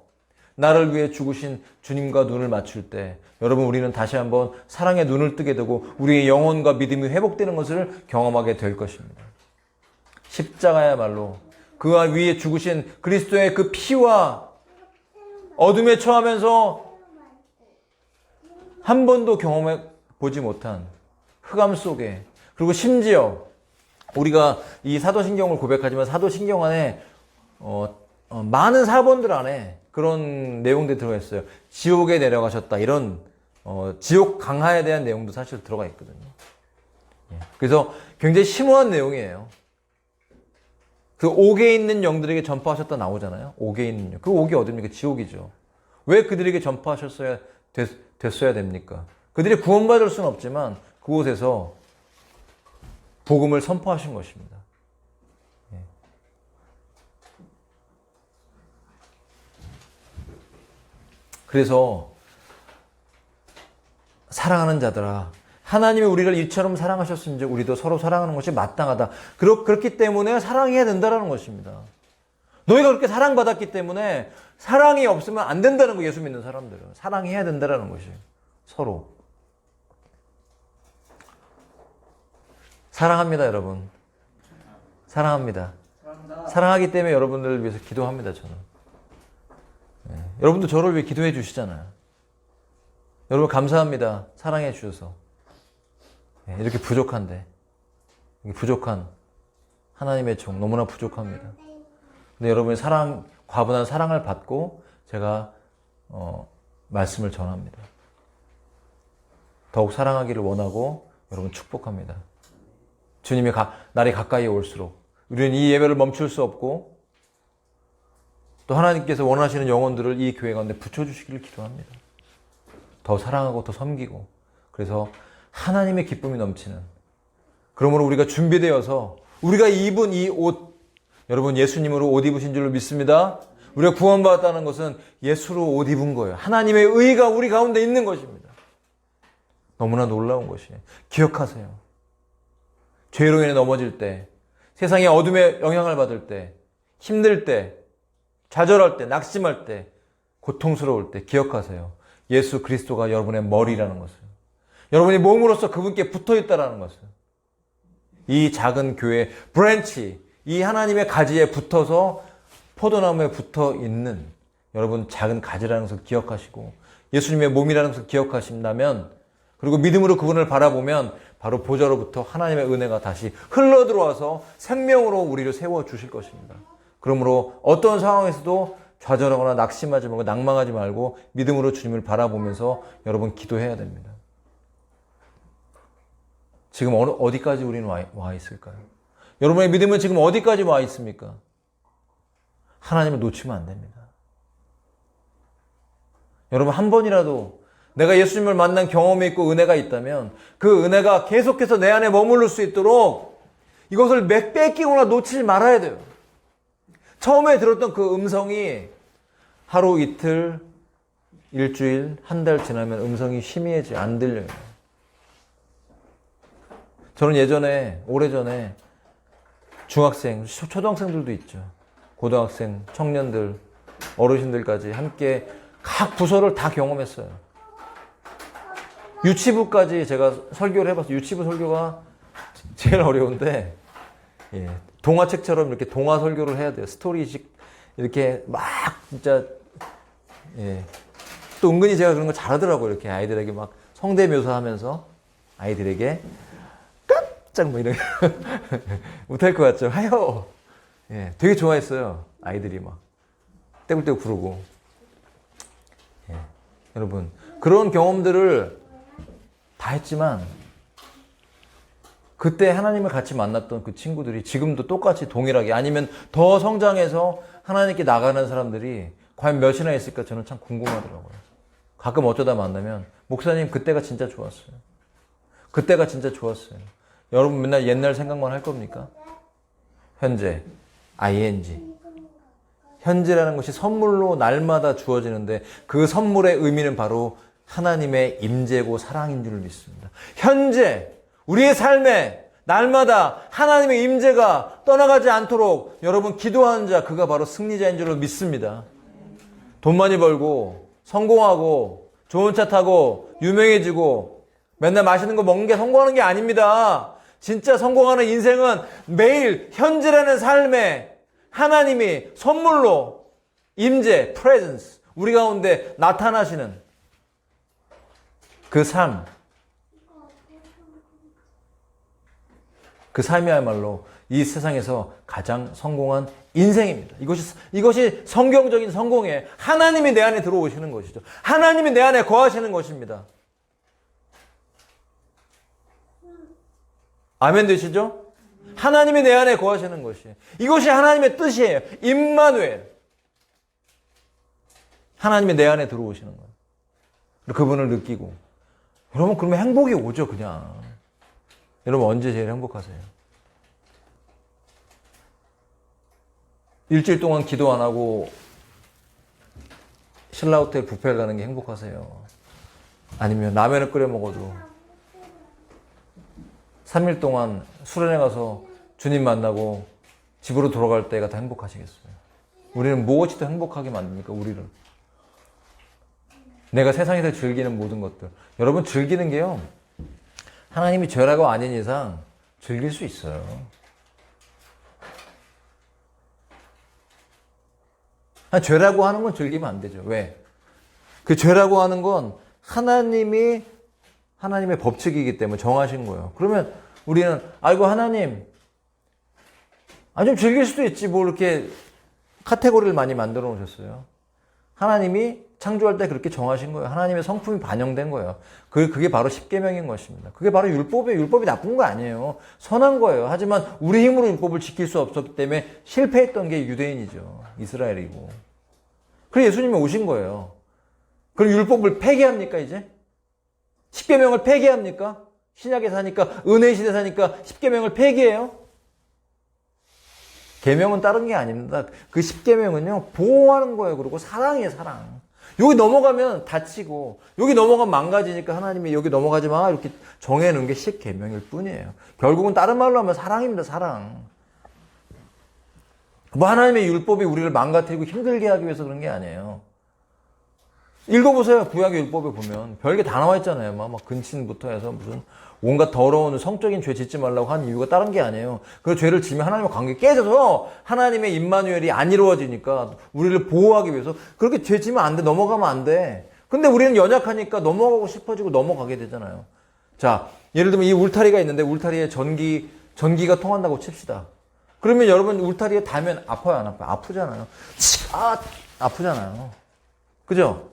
나를 위해 죽으신 주님과 눈을 맞출 때 여러분 우리는 다시 한번 사랑의 눈을 뜨게 되고 우리의 영혼과 믿음이 회복되는 것을 경험하게 될 것입니다. 십자가야말로 그 위에 죽으신 그리스도의 그 피와 어둠에 처하면서 한 번도 경험해 보지 못한 흑암 속에, 그리고 심지어 우리가 이 사도신경을 고백하지만 사도신경 안에 많은 사본들 안에 그런 내용들이 들어가 있어요. 지옥에 내려가셨다, 이런 지옥 강화에 대한 내용도 사실 들어가 있거든요. 그래서 굉장히 심오한 내용이에요. 그 옥에 있는 영들에게 전파하셨다 나오잖아요. 옥에 있는 영. 그 옥이 어딥니까? 지옥이죠. 왜 그들에게 전파하셨어야 됐어야 됩니까? 그들이 구원받을 수는 없지만 그곳에서 복음을 선포하신 것입니다. 그래서 사랑하는 자들아, 하나님이 우리를 이처럼 사랑하셨은지 우리도 서로 사랑하는 것이 마땅하다. 그렇기 때문에 사랑해야 된다는 것입니다. 너희가 그렇게 사랑받았기 때문에 사랑이 없으면 안 된다는 거, 예수 믿는 사람들은. 사랑해야 된다는 것이에요. 서로. 사랑합니다, 여러분. 사랑합니다. 사랑하기 때문에 여러분들을 위해서 기도합니다, 저는. 여러분도 저를 위해 기도해 주시잖아요. 여러분 감사합니다. 사랑해 주셔서. 이렇게 부족한데, 이렇게 부족한 하나님의 종, 너무나 부족합니다. 근데 여러분의 과분한 사랑을 받고 제가 말씀을 전합니다. 더욱 사랑하기를 원하고 여러분 축복합니다. 주님의 날이 가까이 올수록 우리는 이 예배를 멈출 수 없고 또 하나님께서 원하시는 영혼들을 이 교회 가운데 붙여주시기를 기도합니다. 더 사랑하고 더 섬기고, 그래서 하나님의 기쁨이 넘치는, 그러므로 우리가 준비되어서 우리가 입은 이 옷, 여러분 예수님으로 옷 입으신 줄로 믿습니다. 우리가 구원받았다는 것은 예수로 옷 입은 거예요. 하나님의 의가 우리 가운데 있는 것입니다. 너무나 놀라운 것이에요. 기억하세요. 죄로 인해 넘어질 때, 세상의 어둠에 영향을 받을 때, 힘들 때, 좌절할 때, 낙심할 때, 고통스러울 때 기억하세요. 예수 그리스도가 여러분의 머리라는 것을, 여러분이 몸으로서 그분께 붙어있다는 것을, 이 작은 교회 브랜치, 이 하나님의 가지에 붙어서 포도나무에 붙어 있는 여러분 작은 가지라는 것을 기억하시고 예수님의 몸이라는 것을 기억하신다면, 그리고 믿음으로 그분을 바라보면 바로 보좌로부터 하나님의 은혜가 다시 흘러 들어와서 생명으로 우리를 세워 주실 것입니다. 그러므로 어떤 상황에서도 좌절하거나 낙심하지 말고 낭망하지 말고 믿음으로 주님을 바라보면서 여러분 기도해야 됩니다. 지금 어디까지 우리는 와 있을까요? 여러분의 믿음은 지금 어디까지 와 있습니까? 하나님을 놓치면 안 됩니다. 여러분, 한 번이라도 내가 예수님을 만난 경험이 있고 은혜가 있다면 그 은혜가 계속해서 내 안에 머무를 수 있도록 이것을 뺏기거나 놓치지 말아야 돼요. 처음에 들었던 그 음성이 하루 이틀, 일주일, 한 달 지나면 음성이 희미해지 안 들려요. 저는 예전에, 오래전에 중학생, 초등학생들도 있죠. 고등학생, 청년들, 어르신들까지 함께 각 부서를 다 경험했어요. 유치부까지 제가 설교를 해봤어요. 유치부 설교가 제일 어려운데, 예, 동화책처럼 이렇게 동화 설교를 해야 돼요. 스토리식 이렇게 막 진짜, 예, 또 은근히 제가 그런 거 잘하더라고요. 이렇게 아이들에게 막 성대묘사하면서 아이들에게 깜짝 뭐 이런 못할 것 같죠. 하여, 예, 되게 좋아했어요. 아이들이 막 떼굴떼굴 부르고. 예, 여러분 그런 경험들을 다 했지만 그때 하나님을 같이 만났던 그 친구들이 지금도 똑같이 동일하게 아니면 더 성장해서 하나님께 나가는 사람들이 과연 몇이나 있을까 저는 참 궁금하더라고요. 가끔 어쩌다 만나면 목사님 그때가 진짜 좋았어요. 그때가 진짜 좋았어요. 여러분 맨날 옛날 생각만 할 겁니까? 현재, ing. 현재라는 것이 선물로 날마다 주어지는데 그 선물의 의미는 바로 하나님의 임재고 사랑인 줄 믿습니다. 현재 우리의 삶에 날마다 하나님의 임재가 떠나가지 않도록 여러분 기도하는 자, 그가 바로 승리자인 줄로 믿습니다. 돈 많이 벌고 성공하고 좋은 차 타고 유명해지고 맨날 맛있는 거 먹는 게 성공하는 게 아닙니다. 진짜 성공하는 인생은 매일 현재라는 삶에 하나님이 선물로 임재, presence, 우리 가운데 나타나시는 그 삶, 그 삶이야말로 이 세상에서 가장 성공한 인생입니다. 이것이 성경적인 성공이에요. 하나님이 내 안에 들어오시는 것이죠. 하나님이 내 안에 거하시는 것입니다. 아멘 되시죠? 하나님이 내 안에 거하시는 것이에요. 이것이 하나님의 뜻이에요. 임마누엘. 하나님이 내 안에 들어오시는 거예요. 그분을 느끼고. 여러분 그러면 행복이 오죠 그냥. 여러분 언제 제일 행복하세요? 일주일 동안 기도 안 하고 신라호텔 뷔페를 가는 게 행복하세요? 아니면 라면을 끓여 먹어도 3일 동안 수련회 가서 주님 만나고 집으로 돌아갈 때가 더 행복하시겠어요? 우리는 무엇이 더 행복하게 만듭니까? 우리를. 내가 세상에서 즐기는 모든 것들. 여러분 즐기는 게요. 하나님이 죄라고 아닌 이상 즐길 수 있어요. 죄라고 하는 건 즐기면 안 되죠. 왜? 그 죄라고 하는 건 하나님의 법칙이기 때문에 정하신 거예요. 그러면 우리는 아이고 하나님 좀 즐길 수도 있지 뭐 이렇게 카테고리를 많이 만들어 놓으셨어요. 하나님이 창조할 때 그렇게 정하신 거예요. 하나님의 성품이 반영된 거예요. 그게 바로 십계명인 것입니다. 그게 바로 율법이에요. 율법이 나쁜 거 아니에요. 선한 거예요. 하지만 우리 힘으로 율법을 지킬 수 없었기 때문에 실패했던 게 유대인이죠. 이스라엘이고. 그래서 예수님이 오신 거예요. 그럼 율법을 폐기합니까 이제? 십계명을 폐기합니까? 신약에 사니까 은혜의 시대 사니까 십계명을 폐기해요? 계명은 다른 게 아닙니다. 그 십계명은요 보호하는 거예요. 그리고 사랑이에요. 사랑. 여기 넘어가면 다치고 여기 넘어가면 망가지니까 하나님이 여기 넘어가지 마 이렇게 정해놓은 게 십계명일 뿐이에요. 결국은 다른 말로 하면 사랑입니다. 사랑. 뭐 하나님의 율법이 우리를 망가뜨리고 힘들게 하기 위해서 그런 게 아니에요. 읽어보세요. 구약의 율법에 보면 별게 다 나와 있잖아요. 막 근친부터 해서 무슨 온갖 더러운 성적인 죄 짓지 말라고 한 이유가 다른 게 아니에요. 그 죄를 지면 하나님과 관계 깨져서 하나님의 임마누엘이 안 이루어지니까 우리를 보호하기 위해서 그렇게 죄 지면 안 돼. 넘어가면 안 돼. 근데 우리는 연약하니까 넘어가고 싶어지고 넘어가게 되잖아요. 자, 예를 들면 이 울타리가 있는데 울타리에 전기가 통한다고 칩시다. 그러면 여러분 울타리에 닿으면 아파요, 안 아파요? 아프잖아요. 아프잖아요. 그죠?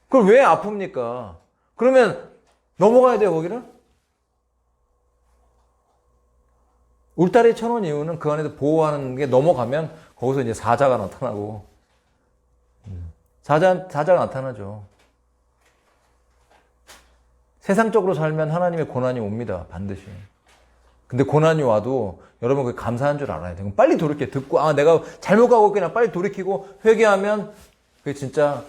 그럼 왜 아픕니까? 그러면 넘어가야 돼요, 거기를? 울타리에 쳐놓은 이유는 그 안에서 보호하는 게 넘어가면 거기서 이제 사자가 나타나고 사자가 나타나죠. 세상적으로 살면 하나님의 고난이 옵니다. 반드시. 근데 고난이 와도 여러분 그게 감사한 줄 알아야 돼요. 빨리 돌이켜. 듣고 내가 잘못 가고 있구나. 빨리 돌이키고 회개하면 그게 진짜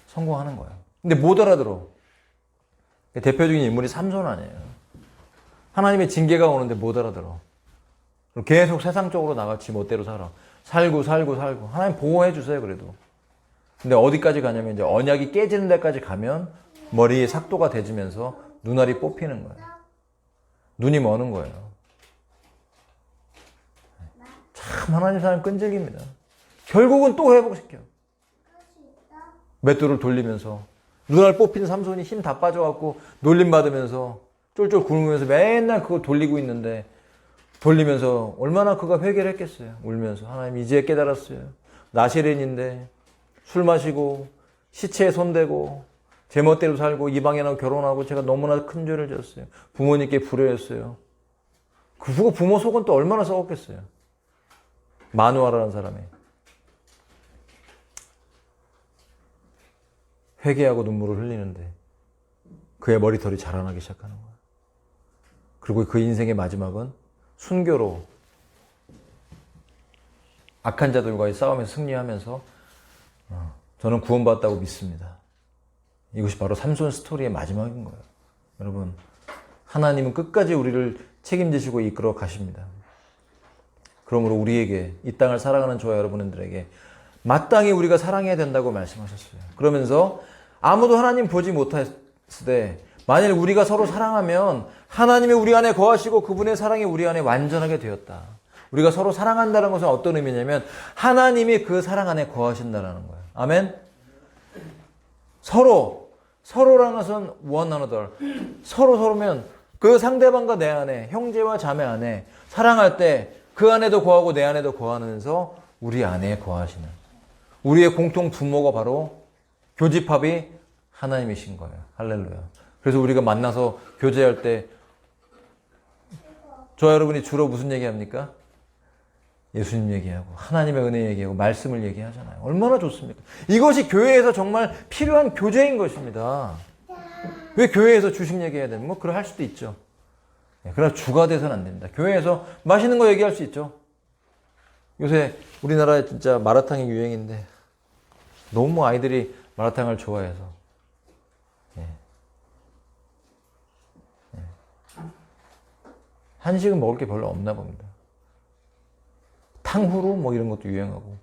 성공하는 거예요. 근데 못 알아들어. 대표적인 인물이 삼손 아니에요. 하나님의 징계가 오는데 못 알아들어. 계속 세상적으로 나가 지 멋대로 살아. 살고. 하나님 보호해 주세요, 그래도. 근데 어디까지 가냐면 이제 언약이 깨지는 데까지 가면 머리에 삭도가 대지면서 눈알이 뽑히는 거예요. 눈이 머는 거예요. 참 하나님 사람 끈질깁니다. 결국은 또 회복시켜. 맷돌을 돌리면서 눈알 뽑힌 삼손이 힘 다 빠져갖고 놀림받으면서 쫄쫄 굶으면서 맨날 그걸 돌리고 있는데 돌리면서 얼마나 그가 회개를 했겠어요. 울면서 하나님 이제 깨달았어요. 나시린인데 술 마시고 시체에 손대고 제멋대로 살고 이방인하고 결혼하고 제가 너무나 큰 죄를 졌어요. 부모님께 불효했어요. 그 부모 속은 또 얼마나 썩었겠어요. 마누아라는 사람이 회개하고 눈물을 흘리는데 그의 머리털이 자라나기 시작하는 거예요. 그리고 그 인생의 마지막은 순교로 악한 자들과의 싸움에서 승리하면서 저는 구원받았다고 믿습니다. 이것이 바로 삼손 스토리의 마지막인 거예요. 여러분, 하나님은 끝까지 우리를 책임지시고 이끌어 가십니다. 그러므로 우리에게 이 땅을 살아가는 저와 여러분들에게 마땅히 우리가 사랑해야 된다고 말씀하셨어요. 그러면서 아무도 하나님 보지 못했을 때 만일 우리가 서로 사랑하면 하나님이 우리 안에 거하시고 그분의 사랑이 우리 안에 완전하게 되었다. 우리가 서로 사랑한다는 것은 어떤 의미냐면 하나님이 그 사랑 안에 거하신다는 거예요. 아멘? 서로라는 것은 one another. 서로면 그 상대방과 내 안에, 형제와 자매 안에 사랑할 때 그 안에도 거하고 내 안에도 거하면서 우리 안에 거하시는 우리의 공통 부모가 바로 교집합이 하나님이신 거예요. 할렐루야. 그래서 우리가 만나서 교제할 때 저와 여러분이 주로 무슨 얘기합니까? 예수님 얘기하고 하나님의 은혜 얘기하고 말씀을 얘기하잖아요. 얼마나 좋습니까? 이것이 교회에서 정말 필요한 교제인 것입니다. 왜 교회에서 주식 얘기해야 되는 뭐 그럴 할 수도 있죠. 그러나 주가 돼서는 안 됩니다. 교회에서 맛있는 거 얘기할 수 있죠. 요새 우리나라에 진짜 마라탕이 유행인데 너무 아이들이 마라탕을 좋아해서 한식은 먹을 게 별로 없나 봅니다. 탕후루 뭐 이런 것도 유행하고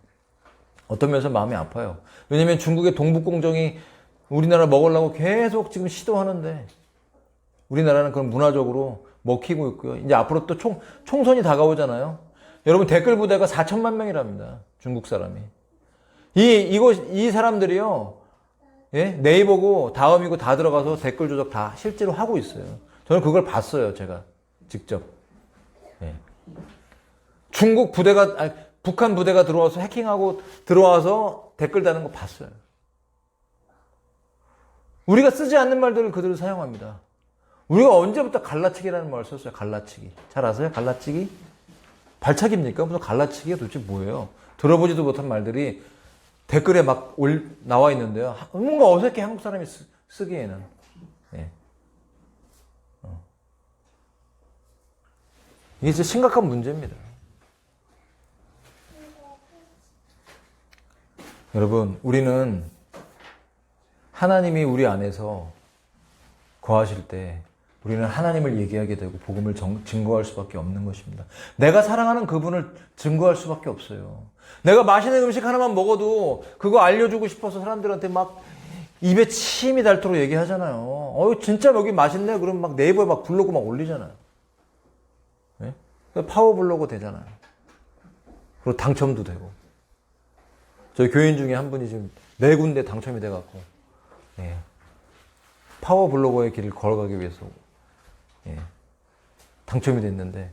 어떤 면에서 마음이 아파요. 왜냐면 중국의 동북공정이 우리나라 먹으려고 계속 지금 시도하는데 우리나라는 그런 문화적으로 먹히고 있고요. 이제 앞으로 또 총선이 다가오잖아요. 여러분 댓글 부대가 4천만 명이랍니다. 중국 사람이. 이 사람들이요. 예? 네이버고 다음이고 다 들어가서 댓글 조작 다 실제로 하고 있어요. 저는 그걸 봤어요. 제가 직접. 예. 북한 부대가 들어와서 해킹하고 들어와서 댓글 다는 거 봤어요. 우리가 쓰지 않는 말들을 그들은 사용합니다. 우리가 언제부터 갈라치기라는 말을 썼어요? 갈라치기. 잘 아세요? 갈라치기? 발차기입니까? 무슨 갈라치기가 도대체 뭐예요? 들어보지도 못한 말들이 댓글에 막 나와 있는데요. 뭔가 어색해, 한국 사람이 쓰기에는. 예. 이게 진짜 심각한 문제입니다. 여러분, 우리는 하나님이 우리 안에서 거하실 때 우리는 하나님을 얘기하게 되고 복음을 증거할 수밖에 없는 것입니다. 내가 사랑하는 그분을 증거할 수밖에 없어요. 내가 맛있는 음식 하나만 먹어도 그거 알려주고 싶어서 사람들한테 막 입에 침이 닳도록 얘기하잖아요. 진짜 여기 맛있네? 그럼 막 네이버에 막 블로그 막 올리잖아요. 네? 파워 블로그 되잖아요. 그리고 당첨도 되고. 저희 교인 중에 한 분이 지금 4군데 당첨이 돼갖고, 예. 파워 블로거의 길을 걸어가기 위해서, 예. 당첨이 됐는데,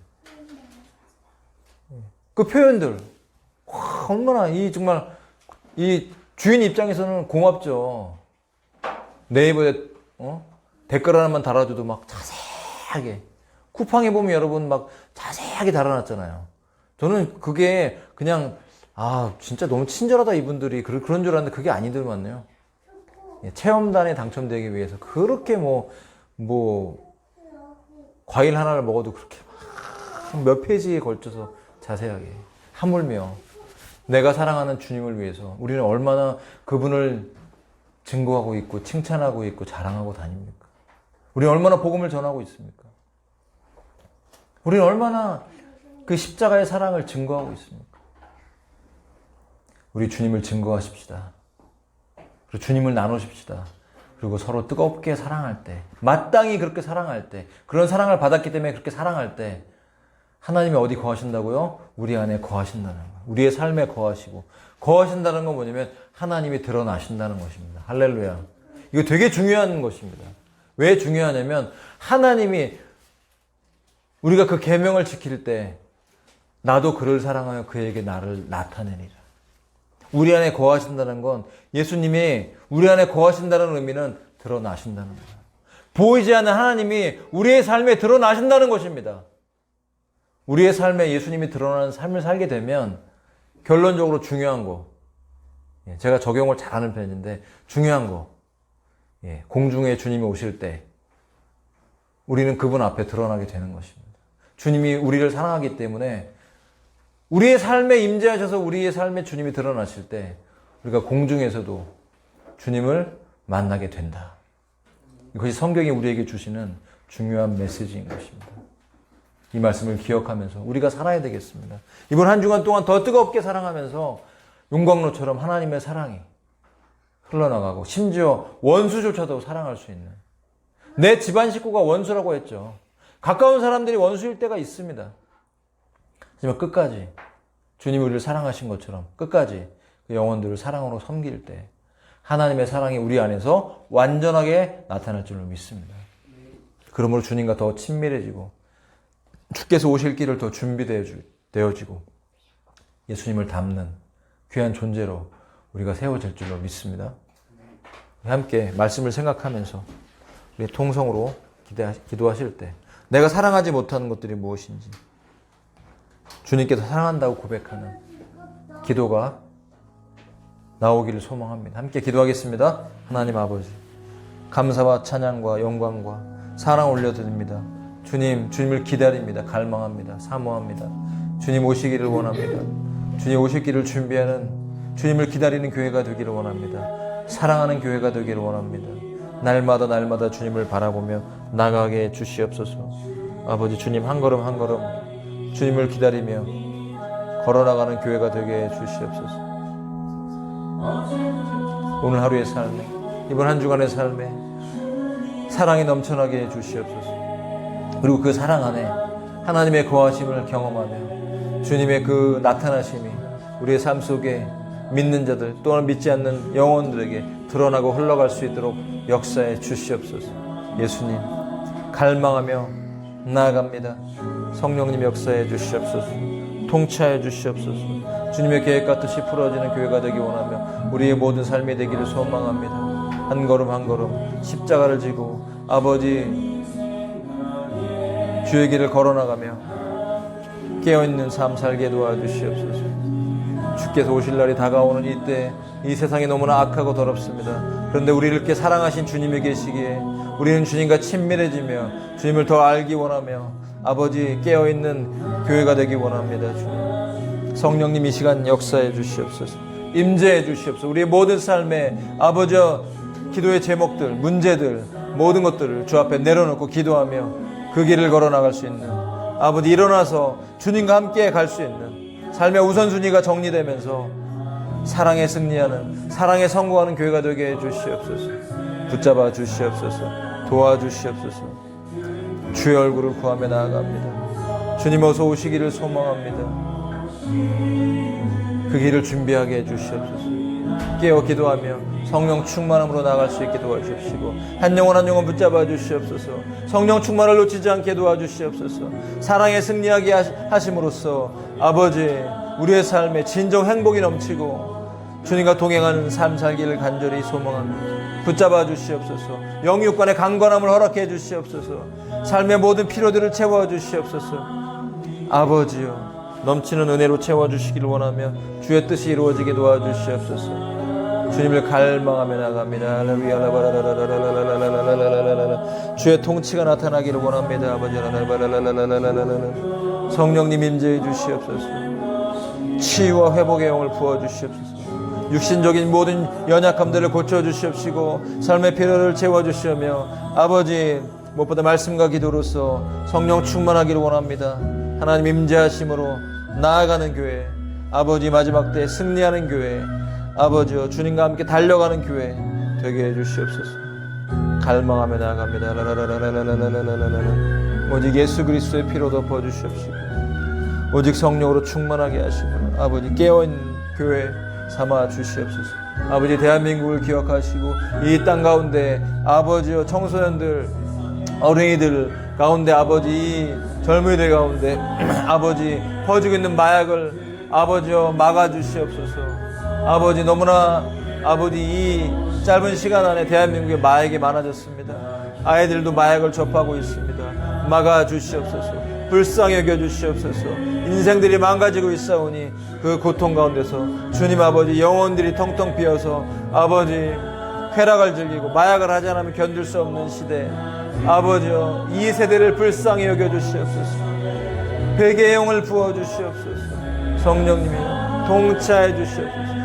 그 표현들, 와, 얼마나 정말, 이 주인 입장에서는 고맙죠. 네이버에, 댓글 하나만 달아줘도 막 자세하게, 쿠팡에 보면 여러분 막 자세하게 달아놨잖아요. 저는 그게 그냥, 진짜 너무 친절하다 이분들이 그런 줄 알았는데 그게 아니더만요. 예, 체험단에 당첨되기 위해서 그렇게 과일 하나를 먹어도 그렇게 몇 페이지에 걸쳐서 자세하게 하물며 내가 사랑하는 주님을 위해서 우리는 얼마나 그분을 증거하고 있고 칭찬하고 있고 자랑하고 다닙니까? 우리는 얼마나 복음을 전하고 있습니까? 우리는 얼마나 그 십자가의 사랑을 증거하고 있습니까? 우리 주님을 증거하십시다. 그리고 주님을 나누십시다. 그리고 서로 뜨겁게 사랑할 때, 마땅히 그렇게 사랑할 때, 그런 사랑을 받았기 때문에 그렇게 사랑할 때 하나님이 어디 거하신다고요? 우리 안에 거하신다는 거예요. 우리의 삶에 거하시고, 거하신다는 건 뭐냐면 하나님이 드러나신다는 것입니다. 할렐루야. 이거 되게 중요한 것입니다. 왜 중요하냐면 하나님이 우리가 그 계명을 지킬 때 나도 그를 사랑하여 그에게 나를 나타내리라. 우리 안에 거하신다는 건 예수님이 우리 안에 거하신다는 의미는 드러나신다는 거예요. 보이지 않는 하나님이 우리의 삶에 드러나신다는 것입니다. 우리의 삶에 예수님이 드러나는 삶을 살게 되면 결론적으로 중요한 거, 제가 적용을 잘하는 편인데 중요한 거, 공중에 주님이 오실 때 우리는 그분 앞에 드러나게 되는 것입니다. 주님이 우리를 사랑하기 때문에 우리의 삶에 임재하셔서 우리의 삶에 주님이 드러나실 때 우리가 공중에서도 주님을 만나게 된다. 이것이 성경이 우리에게 주시는 중요한 메시지인 것입니다. 이 말씀을 기억하면서 우리가 살아야 되겠습니다. 이번 한 주간 동안 더 뜨겁게 사랑하면서 용광로처럼 하나님의 사랑이 흘러나가고 심지어 원수조차도 사랑할 수 있는, 내 집안 식구가 원수라고 했죠. 가까운 사람들이 원수일 때가 있습니다. 하지만 끝까지 주님이 우리를 사랑하신 것처럼 끝까지 그 영혼들을 사랑으로 섬길 때 하나님의 사랑이 우리 안에서 완전하게 나타날 줄로 믿습니다. 그러므로 주님과 더 친밀해지고 주께서 오실 길을 더 준비되어지고 예수님을 닮는 귀한 존재로 우리가 세워질 줄로 믿습니다. 함께 말씀을 생각하면서 우리 통성으로 기도하실 때 내가 사랑하지 못하는 것들이 무엇인지 주님께서 사랑한다고 고백하는 기도가 나오기를 소망합니다. 함께 기도하겠습니다. 하나님 아버지, 감사와 찬양과 영광과 사랑 올려드립니다. 주님을 기다립니다. 갈망합니다. 사모합니다. 주님 오시기를 원합니다. 주님 오실 길을 준비하는, 주님을 기다리는 교회가 되기를 원합니다. 사랑하는 교회가 되기를 원합니다. 날마다 주님을 바라보며 나가게 해 주시옵소서. 아버지, 주님 한 걸음 한 걸음 주님을 기다리며 걸어나가는 교회가 되게 해 주시옵소서. 오늘 하루의 삶에, 이번 한 주간의 삶에 사랑이 넘쳐나게 해 주시옵소서. 그리고 그 사랑 안에 하나님의 거하심을 경험하며 주님의 그 나타나심이 우리의 삶 속에 믿는 자들 또한 믿지 않는 영혼들에게 드러나고 흘러갈 수 있도록 역사해 주시옵소서. 예수님 갈망하며 나아갑니다. 성령님 역사해 주시옵소서. 통치하여 주시옵소서. 주님의 계획 같듯이 풀어지는 교회가 되기 원하며 우리의 모든 삶이 되기를 소망합니다. 한 걸음 한 걸음 십자가를 지고 아버지 주의 길을 걸어나가며 깨어있는 삶 살게 도와주시옵소서. 주께서 오실 날이 다가오는 이때 이 세상이 너무나 악하고 더럽습니다. 그런데 우리를 이렇게 사랑하신 주님이 계시기에 우리는 주님과 친밀해지며 주님을 더 알기 원하며 아버지 깨어있는 교회가 되기 원합니다. 주님, 성령님 이 시간 역사해 주시옵소서. 임재해 주시옵소서. 우리의 모든 삶에 아버지 기도의 제목들, 문제들, 모든 것들을 주 앞에 내려놓고 기도하며 그 길을 걸어나갈 수 있는 아버지, 일어나서 주님과 함께 갈 수 있는 삶의 우선순위가 정리되면서 사랑에 승리하는, 사랑에 성공하는 교회가 되게 해 주시옵소서. 붙잡아 주시옵소서. 도와주시옵소서. 주의 얼굴을 구하며 나아갑니다. 주님 어서 오시기를 소망합니다. 그 길을 준비하게 해 주시옵소서. 깨어 기도하며 성령 충만함으로 나아갈 수 있게 도와주시고, 한 영혼 한 영혼 붙잡아 주시옵소서. 성령 충만을 놓치지 않게 도와주시옵소서. 사랑에 승리하게 하심으로써 아버지, 우리의 삶에 진정 행복이 넘치고 주님과 동행하는 삶 살기를 간절히 소망합니다. 붙잡아 주시옵소서. 영육간의 강건함을 허락해 주시옵소서. 삶의 모든 필요들을 채워 주시옵소서. 아버지요, 넘치는 은혜로 채워주시기를 원하며 주의 뜻이 이루어지게 도와주시옵소서. 주님을 갈망하며 나갑니다. 주의 통치가 나타나기를 원합니다. 아버지, 성령님 임재해 주시옵소서. 치유와 회복의 영을 부어주시옵소서. 육신적인 모든 연약함들을 고쳐주시옵시고 삶의 필요를 채워주시며 아버지, 무엇보다 말씀과 기도로서 성령 충만하기를 원합니다. 하나님 임재하심으로 나아가는 교회, 아버지 마지막 때 승리하는 교회, 아버지여 주님과 함께 달려가는 교회 되게 해주시옵소서. 갈망하며 나아갑니다. 오직 예수 그리스도의 피로 덮어주시옵시고 오직 성령으로 충만하게 하시고 아버지 깨어있는 교회 삼아 주시옵소서. 아버지 대한민국을 기억하시고 이 땅 가운데 아버지여 청소년들, 어린이들 가운데 아버지 이 젊은이들 가운데 아버지 퍼지고 있는 마약을 아버지여 막아주시옵소서. 아버지 너무나 아버지 이 짧은 시간 안에 대한민국에 마약이 많아졌습니다. 아이들도 마약을 접하고 있습니다. 막아주시옵소서. 불쌍히 여겨주시옵소서. 인생들이 망가지고 있사오니 그 고통 가운데서 주님 아버지 영혼들이 텅텅 비어서 아버지 쾌락을 즐기고 마약을 하지 않으면 견딜 수 없는 시대, 아버지여 이 세대를 불쌍히 여겨주시옵소서. 회개의 영을 부어주시옵소서. 성령님이여 통치해 주시옵소서.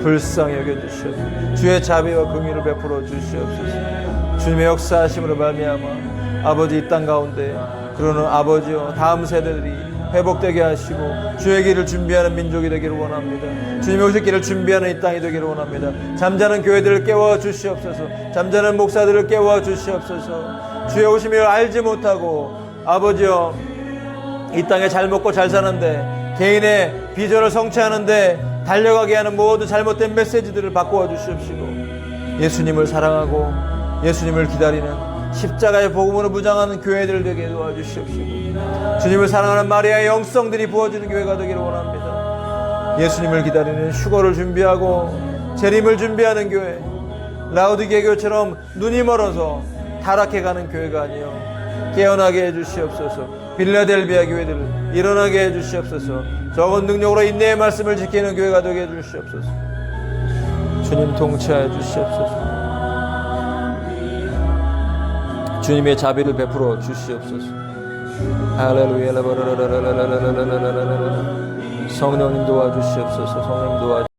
불쌍히 여겨주시옵소서. 주의 자비와 긍휼을 베풀어 주시옵소서. 주님의 역사하심으로 말미암아 아버지 이 땅 가운데 그러는 아버지여 다음 세대들이 회복되게 하시고 주의 길을 준비하는 민족이 되기를 원합니다. 주님의 오실 길을 준비하는 이 땅이 되기를 원합니다. 잠자는 교회들을 깨워 주시옵소서. 잠자는 목사들을 깨워 주시옵소서. 주의 오심을 알지 못하고 아버지여 이 땅에 잘 먹고 잘 사는데 개인의 비전을 성취하는데 달려가게 하는 모든 잘못된 메시지들을 바꾸어 주시옵시고 예수님을 사랑하고 예수님을 기다리는 십자가의 복음으로 무장하는 교회들 되게 도와주시옵시고 주님을 사랑하는 마리아의 영성들이 부어지는 교회가 되기를 원합니다. 예수님을 기다리는 휴거를 준비하고 재림을 준비하는 교회, 라우디게 교회처럼 눈이 멀어서 타락해가는 교회가 아니요 깨어나게 해주시옵소서. 빌라델비아 교회들을 일어나게 해주시옵소서. 적은 능력으로 인내의 말씀을 지키는 교회가 되게 해주시옵소서. 주님 통치하여 주시옵소서. 주님의 자비를 베풀어 주시옵소서. 할렐루야. 성령님 도와주시옵소서. 성령님 도와주시옵소서.